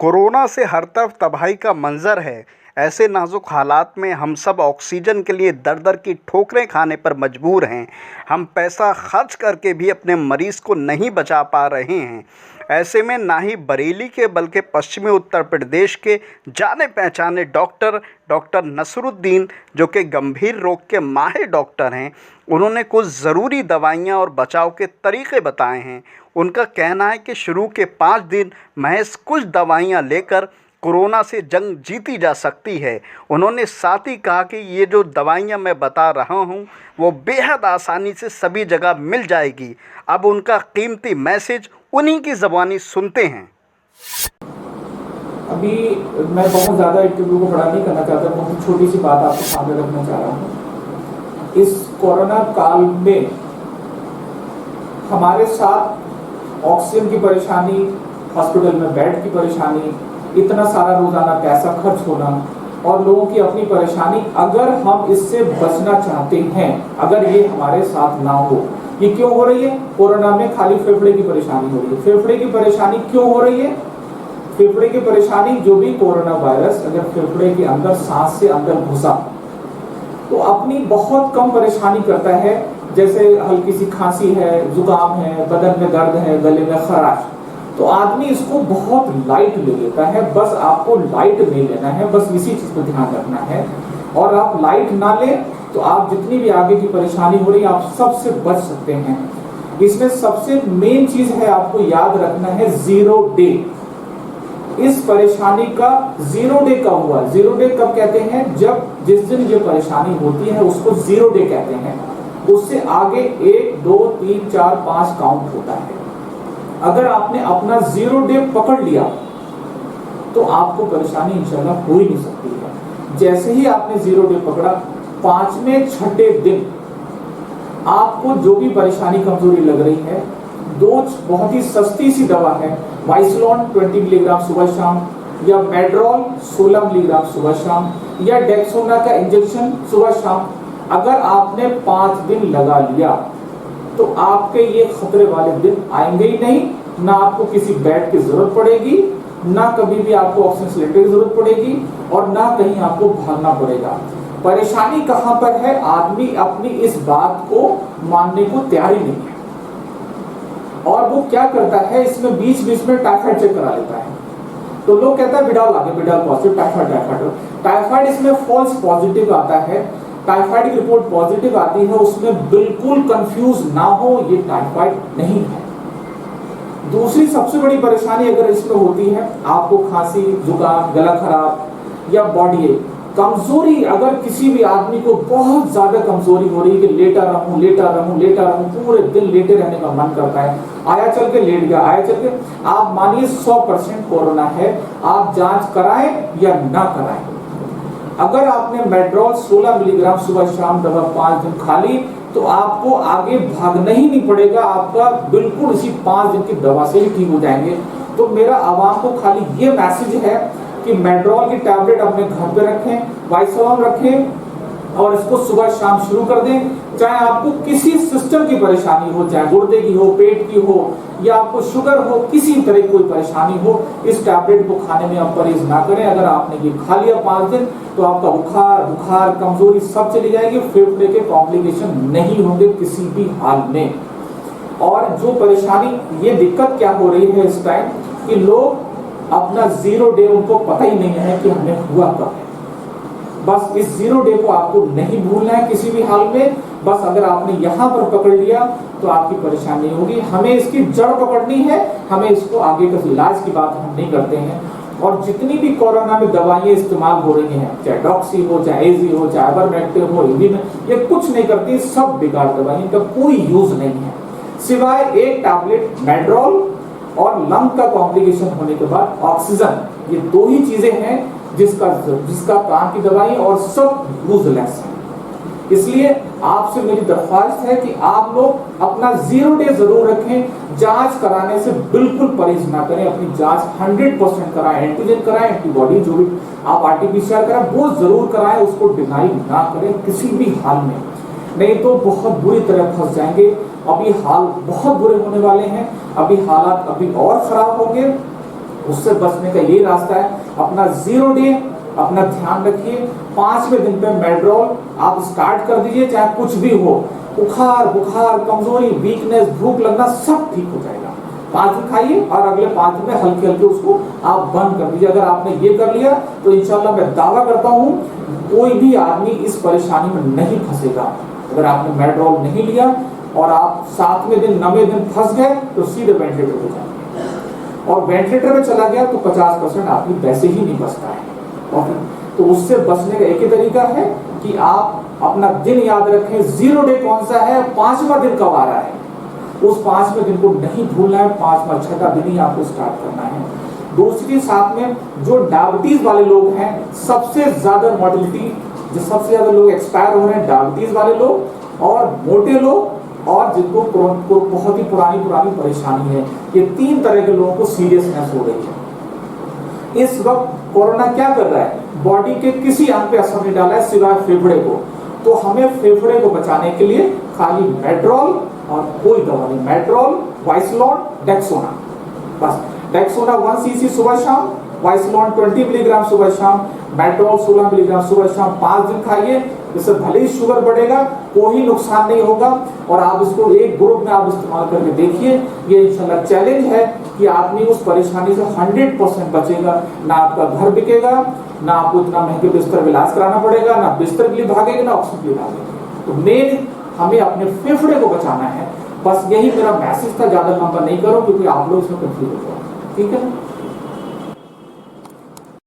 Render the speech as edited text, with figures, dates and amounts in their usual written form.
Corona से हर तरफ तबाही का मंजर है। ऐसे नाजुक हालात में हम सब ऑक्सीजन के लिए दर-दर की ठोकरें खाने पर मजबूर हैं। हम पैसा खर्च करके भी अपने मरीज़ को नहीं बचा पा रहे हैं। ऐसे में ना ही बरेली के बल्कि पश्चिमी उत्तर प्रदेश के जाने-पहचाने डॉक्टर नसरुद्दीन, जो कि गंभीर रोग के माहिर डॉक्टर हैं, उन्होंने कुछ ज़रूरी दवाइयाँ और बचाव के तरीके बताए हैं। उनका कहना है कि शुरू के 5 दिन महज कुछ दवाइयाँ लेकर कोरोना से जंग जीती जा सकती है। उन्होंने साथ ही कहा कि ये जो दवाइयाँ मैं बता रहा हूँ वो बेहद आसानी से सभी जगह मिल जाएगी। अब उनका कीमती मैसेज उन्हीं की ज़बानी सुनते हैं। अभी मैं बहुत ज़्यादा इंटरव्यू को बड़ा नहीं करना चाहता, बहुत छोटी सी बात आपके सामने रखना चाह रहा हूँ। इस कोरोना काल में हमारे साथ ऑक्सीजन की परेशानी, हॉस्पिटल में बेड की परेशानी, इतना सारा रोजाना पैसा खर्च होना और लोगों की अपनी परेशानी, अगर हम इससे बचना चाहते हैं, अगर ये हमारे साथ ना हो, ये क्यों हो रही है? कोरोना में खाली फेफड़े की परेशानी हो रही है। फेफड़े की परेशानी क्यों हो रही है? फेफड़े की परेशानी, जो भी कोरोना वायरस अगर फेफड़े के अंदर सांस से अंदर घुसा तो अपनी बहुत कम परेशानी करता है। जैसे हल्की सी खांसी है, जुकाम है, बदन में दर्द है, गले में खराश, तो आदमी इसको बहुत लाइट ले लेता है। बस आपको लाइट नहीं लेना है, बस इसी चीज पर ध्यान रखना है। और आप लाइट ना लें तो आप जितनी भी आगे की परेशानी हो रही है आप सबसे बच सकते हैं। इसमें सबसे मेन चीज है, आपको याद रखना है, 0 डे। इस परेशानी का 0 डे कब हुआ? 0 डे कब कहते हैं? जब जिस दिन ये परेशानी होती है उसको 0 डे कहते हैं। उससे आगे 1 2 3 4 5 काउंट होता है। अगर आपने अपना 0 डे पकड़ लिया तो आपको परेशानी इंशाल्लाह हो ही नहीं सकती है। जैसे ही आपने 0 डे पकड़ा, 5वें 6ठे दिन आपको जो भी परेशानी कमजोरी लग रही है, दो बहुत ही सस्ती सी दवा है, वाइसलोन 20 मिलीग्राम सुबह शाम, या मेड्रोल 16 मिलीग्राम सुबह शाम, या डेक्सोना का इंजेक्शन सुबह शाम। अगर आपने 5 दिन लगा लिया तो आपके ये खतरे वाले दिन आएंगे ही नहीं। ना आपको किसी बेड की जरूरत पड़ेगी, ना कभी भी आपको ऑक्सीजन सिलेंडर की जरूरत पड़ेगी, और ना कहीं आपको भागना पड़ेगा। परेशानी कहां पर है? आदमी अपनी इस बात को मानने को तैयार ही नहीं है। और वो क्या करता है, इसमें बीच बीच में टाइफाइड चेक करा लेता है। तो लोग कहता है बिडाल आगे, बिडाल पॉजिटिव, टाइफाइड इसमें फॉल्स पॉजिटिव आता है। टाइफाइड की रिपोर्ट पॉजिटिव आती है, उसमें बिल्कुल कंफ्यूज ना हो, ये टाइफाइड नहीं है। दूसरी सबसे बड़ी परेशानी अगर इसमें होती है, आपको खांसी, जुकाम, गला खराब या बॉडी एक कमजोरी, अगर किसी भी आदमी को बहुत ज्यादा कमजोरी हो रही है कि लेटा रहूं, पूरे दिन लेटे रहने का मन करता है, आया चल के लेट गया, आया चल के, आप मानिए 100% कोरोना है, आप जांच कराएं या ना कराएं। अगर आपने मेड्रोल 16 मिलीग्राम सुबह शाम दवा 5 दिन खा ली तो आपको आगे भागना ही नहीं पड़ेगा, आपका बिल्कुल इसी 5 दिन की दवा से ही ठीक हो जाएंगे। तो मेरा आवाम को खाली ये मैसेज है कि मेड्रोल की टैबलेट अपने घर पे रखें, वाइसलोन रखें और इसको सुबह शाम शुरू कर दें। चाहे आपको किसी सिस्टम की परेशानी हो, चाहे गुर्दे की हो, पेट की हो, या आपको शुगर हो, किसी तरह की कोई परेशानी हो, इस टैबलेट को खाने में आप परहेज ना करें। अगर आपने ये खा लिया 5 दिन तो आपका बुखार, कमजोरी सब चली जाएगी, फेफड़े के कॉम्प्लिकेशन नहीं होंगे किसी भी हाल में। और जो परेशानी, ये दिक्कत क्या हो रही है इस टाइम कि लोग अपना 0 डे, उनको पता ही नहीं है कि हमें हुआ कब है। बस इस 0 डे को आपको नहीं भूलना है किसी भी हाल में। बस अगर आपने यहाँ पर पकड़ लिया तो आपकी परेशानी नहीं होगी। हमें इसकी जड़ पकड़नी है, हमें इसको आगे का इलाज की बात हम नहीं करते हैं। और जितनी भी कोरोना में दवाइयाँ इस्तेमाल हो रही हैं, चाहे डॉक्सी हो, चाहे एजी हो, चाहे आइवरमेक्टिन हो, ये कुछ नहीं करती, सब बेकार दवाई, इनका कोई यूज नहीं है सिवाय एक टैबलेट मेड्रोल और लंग का कॉम्प्लिकेशन होने के बाद ऑक्सीजन। ये 2 ही चीजें हैं जिसका काम की दवाई, और सब यूजलेस है। इसलिए आपसे मेरी दरख्वास्त है कि आप लोग अपना 0 डे जरूर रखें। जांच कराने से बिल्कुल परहेज ना करें, अपनी जांच 100% कराएं, एंटीजन कराएं, एंटीबॉडी जो भी आप आरटीपीसीआर कराएं वो जरूर कराएं, उसको डिनाई ना करें किसी भी हाल में, नहीं तो बहुत बुरी तरह फंस जाएंगे। अभी हाल बहुत बुरे होने वाले हैं, अभी हालात अभी और खराब होंगे। उससे बचने का ये रास्ता है, अपना 0 डे अपना ध्यान रखिए। 5वें दिन पे मेड्रोल आप स्टार्ट कर दीजिए, चाहे कुछ भी हो, बुखार कमजोरी, वीकनेस, भूख लगना, सब ठीक हो जाएगा। 5 दिन खाइए और अगले 5 दिन में हल्के हल्के उसको आप बंद कर दीजिए। अगर आपने ये कर लिया तो इंशाल्लाह मैं दावा करता हूँ कोई भी आदमी इस परेशानी में नहीं फंसेगा। अगर आपने मेड्रोल नहीं लिया और आप 7वें दिन 9वें दिन फंस गए तो सीधे वेंटिलेटर पे जाएंगे, और वेंटिलेटर पे चला गया तो 50% आदमी वैसे ही नहीं बचता है। और तो उससे बचने का एक ही तरीका है कि आप अपना दिन याद रखें, 0 डे कौन सा है, 5वां दिन कब आ रहा है, उस 5वें दिन को नहीं भूलना है। 5वां 6वां दिन ही आपको स्टार्ट करना है। दूसरी साथ में जो डायबिटीज वाले लोग हैं, सबसे ज्यादा मॉर्टिलिटी, जो सबसे ज्यादा लोग एक्सपायर हो रहे हैं, डायबिटीज वाले लोग और मोटे लोग और जिनको बहुत ही पुरानी परेशानी है। ये 3 तरह के लोगों को सीरियसनेस हो रही है। इस वक्त कोरोना क्या कर रहा है, बॉडी के किसी अंग पे असर नहीं डाला है सिवाय फेफड़े को। तो हमें फेफड़े को बचाने के लिए खाली मेड्रोल और कोई दवा नहीं, मेड्रोल, वाइसलॉन, डेक्सोना, बस। डेक्सोना 1 cc सुबह शाम, वाइसलॉन 20 मिलीग्राम सुबह शाम, मेड्रोल 16 मिलीग्राम सुबह शाम। 5 दिन खाइए, इससे भले ही शुगर बढ़ेगा, कोई नुकसान नहीं होगा। और आप इसको एक ग्रुप में आप इस्तेमाल करके देखिए। ये इंशाल्लाह चैलेंज है कि आदमी उस परेशानी से 100% बचेगा। ना आपका घर बिकेगा, ना आपको इतना महंगे बिस्तर इलाज कराना पड़ेगा, ना बिस्तर के लिए भागेगा, ना ऑक्सीजन के लिए भागेगा। तो मेन हमें अपने फेफड़े को बचाना है। बस यही मेरा मैसेज था, ज्यादा लंबा नहीं करो क्योंकि आप लोग इसमें कंफ्यूज हो जाओ। ठीक है।